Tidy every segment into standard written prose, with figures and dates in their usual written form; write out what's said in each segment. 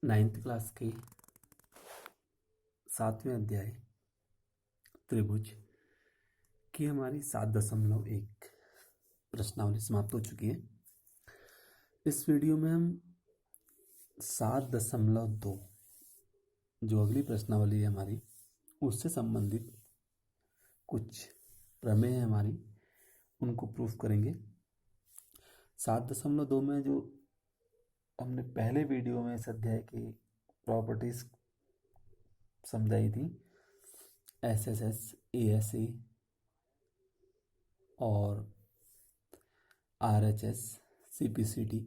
Ninth class के 7वें अध्याय त्रिभुज की हमारी 7.1 प्रश्नावली समाप्त हो चुकी है। इस वीडियो में हम 7.2 जो अगली प्रश्नावली है हमारी उससे संबंधित कुछ प्रमेय है हमारी, उनको प्रूफ करेंगे। 7.2 में जो हमने पहले वीडियो में इस अध्याय की प्रॉपर्टीज समझाई थी, SSS, ASA और RHS, CPCT,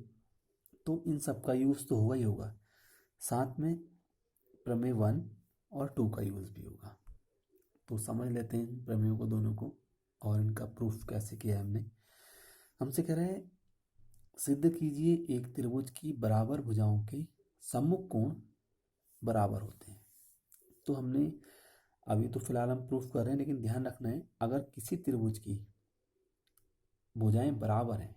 तो इन सब का यूज़ तो होगा ही होगा, साथ में प्रमेय 1 और 2 का यूज़ भी होगा। तो समझ लेते हैं प्रमेयों को दोनों को और इनका प्रूफ कैसे किया है हमने। हमसे कह रहे हैं सिद्ध कीजिए एक त्रिभुज की बराबर भुजाओं के सम्मुख कोण बराबर होते हैं। तो हमने अभी तो फिलहाल हम प्रूफ कर रहे हैं, लेकिन ध्यान रखना है अगर किसी त्रिभुज की भुजाएं बराबर हैं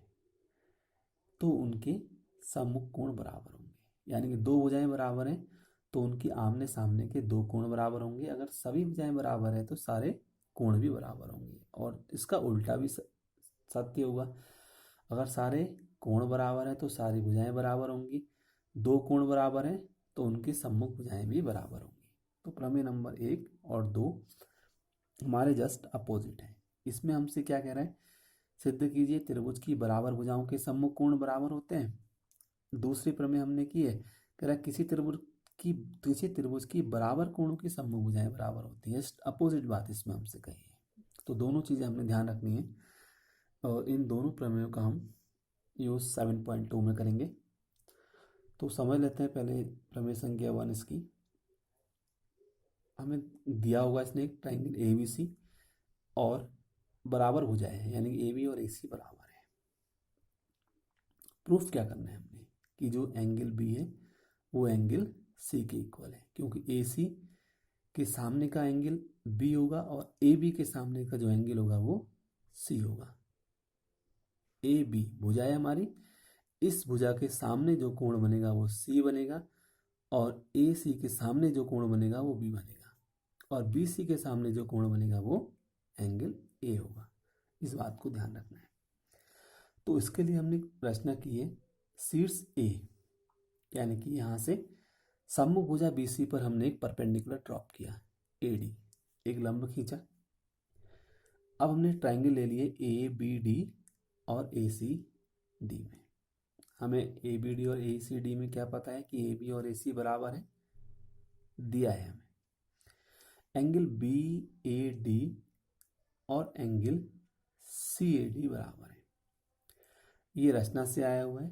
तो उनके सम्मुख कोण बराबर होंगे। यानी कि दो भुजाएं बराबर हैं तो उनकी आमने सामने के दो कोण बराबर होंगे। अगर सभी भुजाएं बराबर हैं तो सारे कोण भी बराबर होंगे, और इसका उल्टा भी सत्य होगा। अगर सारे कोण बराबर हैं तो सारी भुजाएं बराबर होंगी, दो कोण बराबर हैं तो उनकी सम्मुख भुजाएं भी बराबर होंगी। तो प्रमेय नंबर 1 और 2 हमारे जस्ट अपोजिट हैं। इसमें हमसे क्या कह रहा है, सिद्ध कीजिए त्रिभुज की बराबर भुजाओं के सम्मुख कोण बराबर होते हैं। दूसरी प्रमेय हमने की है, कह रहा है किसी त्रिभुज की बराबर कोणों की सम्मुख भुजाएं बराबर होती है। जस्ट अपोजिट बात इसमें हमसे कही है। तो दोनों चीज़ें हमने ध्यान रखनी है और इन दोनों प्रमेयों का हम यूज 7.2 में करेंगे। तो समझ लेते हैं पहले प्रमेय संख्या 1 इसकी। हमें दिया होगा इसने एक ट्राइंगल ABC और बराबर भुजाएं हैं, यानी कि AB और AC बराबर है। प्रूफ क्या करना है हमने कि जो एंगल B है वो एंगल C के इक्वल है, क्योंकि AC के सामने का एंगल B होगा और AB के सामने का जो एंगल होगा वो C होगा। AB भुजा है हमारी, इस भुजा के सामने जो कोण बनेगा वो C बनेगा, और AC के सामने जो कोण बनेगा वो B बनेगा, और BC के सामने जो कोण बनेगा वो एंगल A होगा। इस बात को ध्यान रखना है। तो इसके लिए हमने रचना की है शीर्ष A, यानी कि यहाँ से सम्मुख भुजा BC पर हमने एक परपेंडिकुलर ड्रॉप किया AD, एक लंब खींचा। अब हमने ट्राइंगल ले लिए ABD और ACD में। हमें ABD और ACD में क्या पता है कि AB और AC बराबर है, दिया है हमें। एंगल BAD और एंगल CAD बराबर है। ये रचना से आया हुआ है,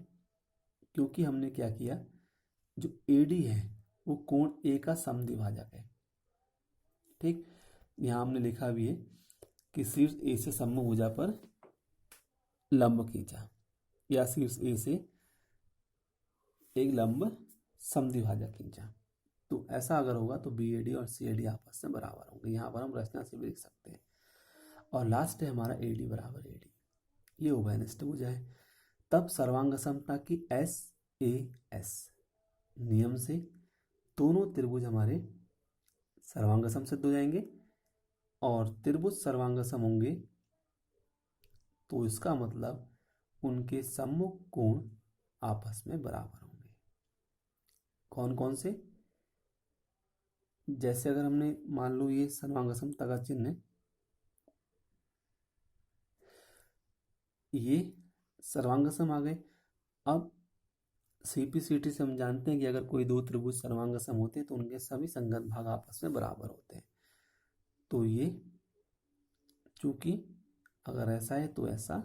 क्योंकि हमने क्या किया, जो AD है वो कोण A का समद्विभाजक है। ठीक, यहाँ हमने लिखा भी है कि शीर्ष A से सम्मुख भुजा पर लंब खींचा, या शीर्ष A से एक लंब समद्विभाजक खींचा। तो ऐसा अगर होगा तो BAD और CAD आपस में बराबर होंगे। यहाँ पर हम रचना से भी लिख सकते हैं। और लास्ट है हमारा AD बराबर AD, ये उभयनिष्ठ भुजा है। तब सर्वांग समता की SAS नियम से दोनों त्रिभुज हमारे सर्वांगसम सिद्ध हो जाएंगे, और त्रिभुज सर्वांगसम होंगे तो इसका मतलब उनके सम्मुख कोण आपस में बराबर होंगे। कौन कौन से? जैसे अगर हमने मान लो ये सर्वांगसमता का चिन्ह है, ये सर्वांगसम आ गए। अब CPCT से हम जानते हैं कि अगर कोई दो त्रिभुज सर्वांगसम होते हैं तो उनके सभी संगत भाग आपस में बराबर होते हैं। तो ये चूंकि अगर ऐसा है तो ऐसा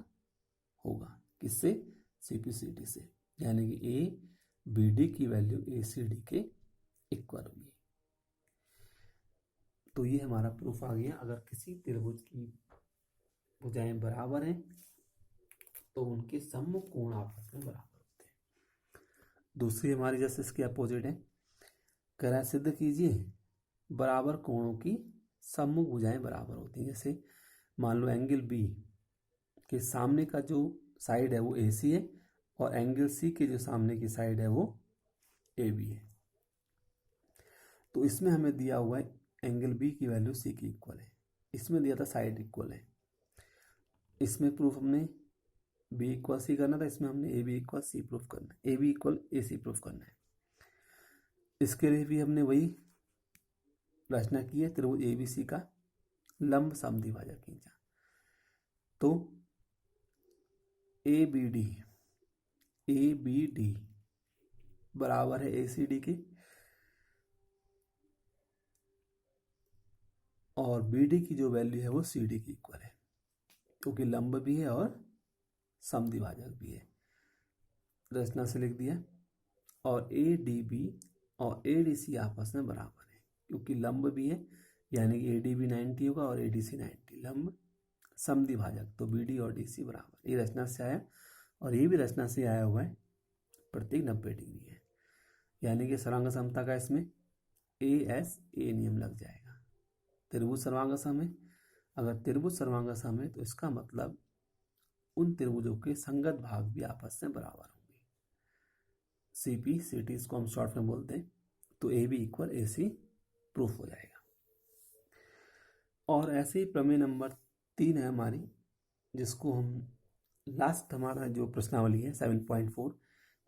होगा, किससे? CPCT से, यानी कि ABD की वैल्यू ACD के इक्वल होगी। तो ये हमारा प्रूफ आ गया। अगर किसी त्रिभुज की भुजाएं बराबर हैं तो उनके सम्मुख कोण आपस में बराबर होते हैं। दूसरी हमारी जैसे इसके अपोजिट है, कह रहा है सिद्ध कीजिए बराबर कोणों की सम्मुख भुजाएं बराबर होती हैं। जैसे मान लो एंगल B के सामने का जो साइड है वो AC है, और एंगल C के जो सामने की साइड है वो AB है। तो इसमें हमें दिया हुआ है एंगल बी की वैल्यू सी की इक्वल है, इसमें दिया था साइड इक्वल है, इसमें प्रूफ हमने बी इक्वल सी करना था, इसमें हमने A B equal C proof करना है, A B equal A C proof करना है। इसके लिए भी हमने वही रचना की है, त्रिभुज ए बी सी का लंब समद्विभाजक खींचा। तो ए बी डी बराबर है ए सी डी के, और बी डी की जो वैल्यू है वो सी डी की इक्वल है, क्योंकि लंब भी है और समद्विभाजक भी है। रचना से लिख दिया। और ए डी बी और ए डी सी आपस में बराबर है, क्योंकि लंब भी है, यानी कि ए डी बी 90 होगा और ए डी सी 90, लंब समद्विभाजक, तो बी डी और डी सी बराबर। ये रचना से आया और ये भी रचना से आया हुआ है, प्रत्येक 90 डिग्री है, यानी कि सर्वांग समता का इसमें ए एस ए नियम लग जाएगा। त्रिभुज सर्वांग सम है, अगर त्रिभुज सर्वांग सम है तो इसका मतलब उन त्रिभुजों के संगत भाग भी आपस में बराबर होंगे। सी पी सी टी इसको हम शॉर्ट में बोलते हैं, तो A B equal A C proof हो जाएगा। और ऐसे ही प्रमेय नंबर 3 है हमारी, जिसको हम लास्ट हमारा जो प्रश्नावली है 7.4,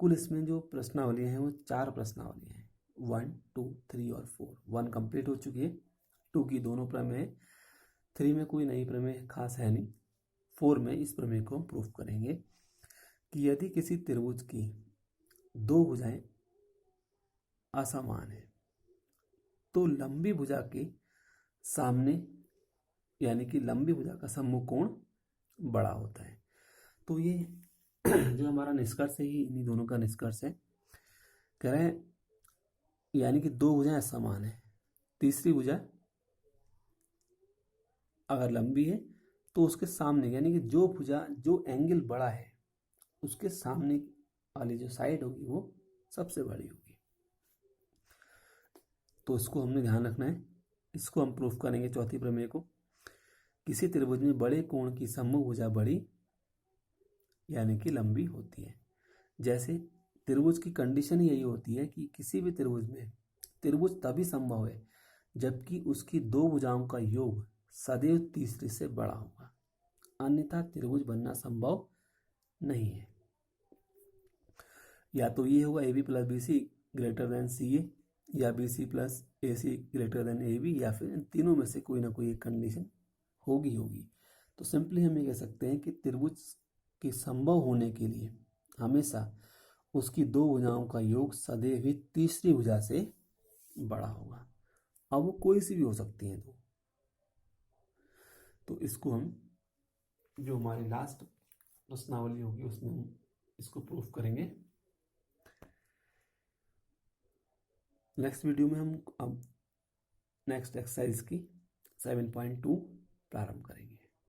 कुल इसमें जो प्रश्नावलियाँ हैं वो 4 प्रश्नावलियाँ हैं, 1, 2, 3 और 4। 1 कंप्लीट हो चुकी है, 2 की दोनों प्रमेय है, 3 में कोई नई प्रमेय खास है नहीं, 4 में इस प्रमेय को हम प्रूफ करेंगे कि यदि किसी त्रिभुज की 2 भुजाएं असमान है तो लंबी भुजा के सामने, यानी कि लंबी भुजा का सम्मुख कोण बड़ा होता है। तो ये जो हमारा निष्कर्ष है, ये इन्हीं दोनों का निष्कर्ष है। कह रहे हैं यानी कि 2 भुजाएं समान है, तीसरी भुजा अगर लंबी है तो उसके सामने, यानी कि जो भुजा जो एंगल बड़ा है उसके सामने वाली जो साइड होगी वो सबसे बड़ी होगी। तो इसको हमने ध्यान रखना है। इसको हम प्रूफ करेंगे चौथी प्रमेय को। किसी त्रिभुज में बड़े कोण की सम्मुख भुजा बड़ी यानी कि लंबी होती है। जैसे त्रिभुज की कंडीशन यही होती है कि किसी भी त्रिभुज में त्रिभुज तभी संभव है जबकि उसकी 2 भुजाओं का योग सदैव तीसरी से बड़ा होगा, अन्यथा त्रिभुज बनना संभव नहीं है। या तो ये होगा A B plus B C greater than C A, या B C plus A C greater than A B, या फिर इन तीनों में से कोई ना कोई एक कंडीशन होगी। तो सिंपली हम ये कह सकते हैं कि त्रिभुज के संभव होने के लिए हमेशा उसकी 2 भुजाओं का योग सदैव ही तीसरी भुजा से बड़ा होगा। अब वो कोई सी भी हो सकती है। तो इसको हम जो हमारी लास्ट प्रश्नावली होगी उसमें हम इसको प्रूफ करेंगे। नेक्स्ट वीडियो में हम अब नेक्स्ट एक्सरसाइज की 7.2 प्रारंभ करेंगे।